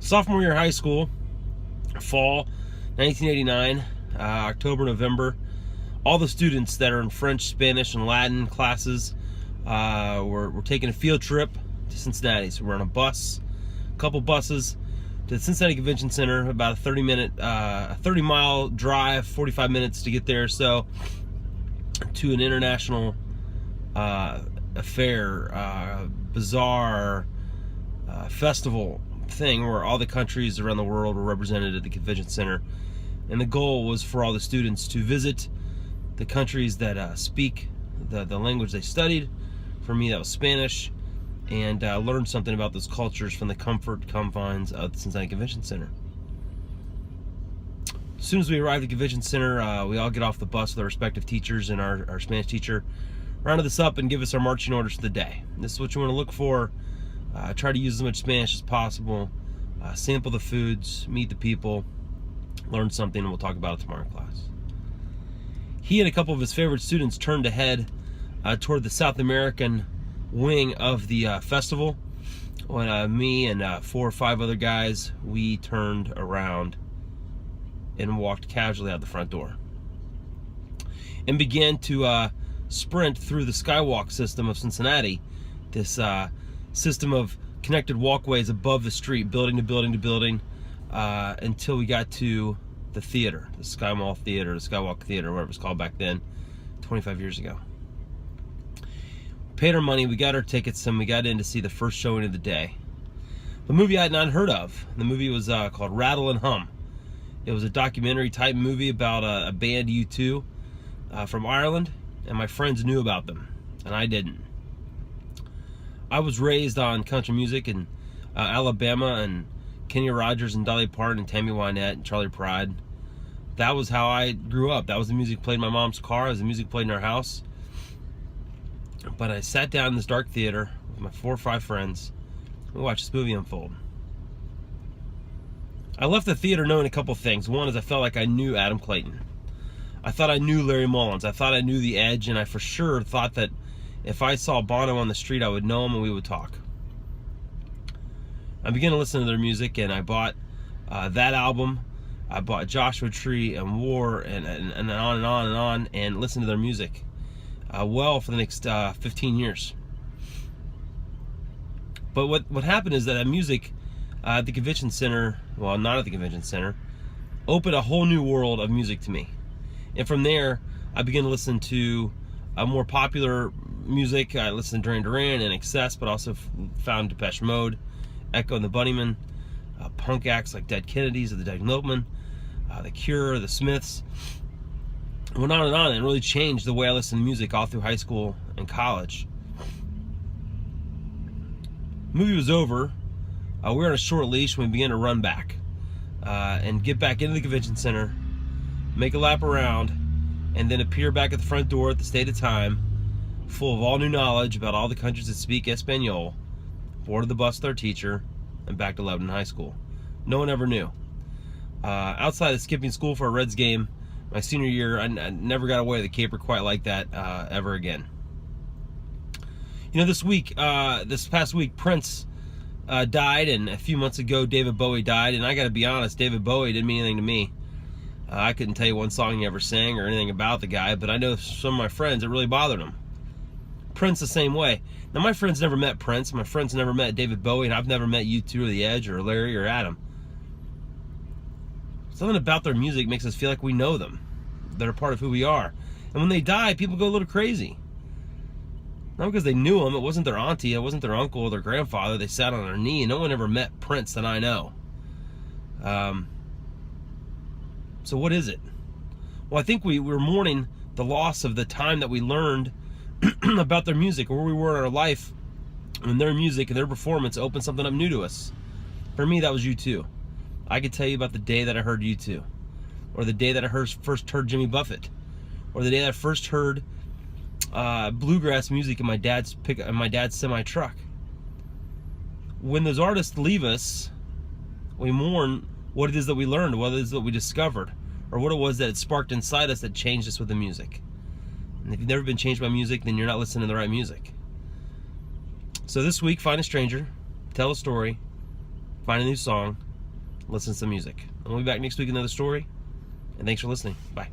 Sophomore year of high school, fall 1989, October, November. All the students that are in French, Spanish, and Latin classes were taking a field trip to Cincinnati. So we're on a couple buses to the Cincinnati Convention Center, about a 30-mile drive, 45 minutes to get there. So to an international affair, bazaar, festival thing where all the countries around the world were represented at the convention center, and the goal was for all the students to visit the countries that speak the language they studied. For me, that was Spanish, and learn something about those cultures from the confines of the Cincinnati Convention Center. As soon as we arrived at the convention center, we all get off the bus with our respective teachers, and our Spanish teacher rounded us up and give us our marching orders for the day. This is what you want to look for. Try to use as much Spanish as possible, sample the foods, meet the people, learn something, and we'll talk about it tomorrow in class. He and a couple of his favorite students turned to head toward the South American wing of the festival, when me and 4 or 5 other guys, we turned around and walked casually out the front door and began to sprint through the Skywalk system of Cincinnati, this system of connected walkways above the street, building to building to building, until we got to the theater, the Sky Mall Theater, the Skywalk Theater, whatever it was called back then, 25 years ago. Paid our money, we got our tickets, and we got in to see the first showing of the day. The movie I had not heard of. The movie was called Rattle and Hum. It was a documentary type movie about a band, U2, from Ireland, and my friends knew about them, and I didn't. I was raised on country music in Alabama, and Kenny Rogers and Dolly Parton and Tammy Wynette and Charlie Pride. That was how I grew up. That was the music played in my mom's car. It was the music played in our house. But I sat down in this dark theater with my 4 or 5 friends and watched this movie unfold. I left the theater knowing a couple things. One is I felt like I knew Adam Clayton. I thought I knew Larry Mullins. I thought I knew The Edge, and I for sure thought that if I saw Bono on the street, I would know him and we would talk. I began to listen to their music, and I bought that album. I bought Joshua Tree and War and on and on and on, and listened to their music well for the next 15 years. But what happened is that music at the convention center, well, not at the convention center, opened a whole new world of music to me. And from there, I began to listen to more popular music. I listened to Duran Duran and Excess, but also found Depeche Mode, Echo and the Bunnymen, punk acts like Dead Kennedys or the Dead Milkmen, The Cure, The Smiths. Went on, and it really changed the way I listened to music all through high school and college. The movie was over. We were on a short leash when we began to run back and get back into the convention center, make a lap around, and then appear back at the front door at the stated time, full of all new knowledge about all the countries that speak Espanol, boarded the bus with our teacher, and back to Lebanon High School. No one ever knew. Outside of skipping school for a Reds game, my senior year, I never got away with a caper quite like that ever again. You know, this past week, Prince died, and a few months ago, David Bowie died, and I gotta be honest, David Bowie didn't mean anything to me. I couldn't tell you one song he ever sang or anything about the guy, but I know some of my friends, it really bothered them. Prince the same way. Now, my friends never met Prince, my friends never met David Bowie, and I've never met U2 or The Edge or Larry or Adam. Something about their music makes us feel like we know them. They're a part of who we are. And when they die, people go a little crazy. Not because they knew them, it wasn't their auntie, it wasn't their uncle or their grandfather, they sat on their knee, and no one ever met Prince that I know. So what is it? Well, I think we were mourning the loss of the time that we learned about their music, or where we were in our life when their music and their performance opened something up new to us. For me, that was U2. I could tell you about the day that I heard U2, or the day that I first heard Jimmy Buffett, or the day that I first heard bluegrass music in my dad's semi truck. When those artists leave us, we mourn what it is that we learned, what it is that we discovered, or what it was that it sparked inside us that changed us with the music. And if you've never been changed by music, then you're not listening to the right music. So this week, find a stranger, tell a story, find a new song, listen to some music. And we'll be back next week with another story. And thanks for listening. Bye.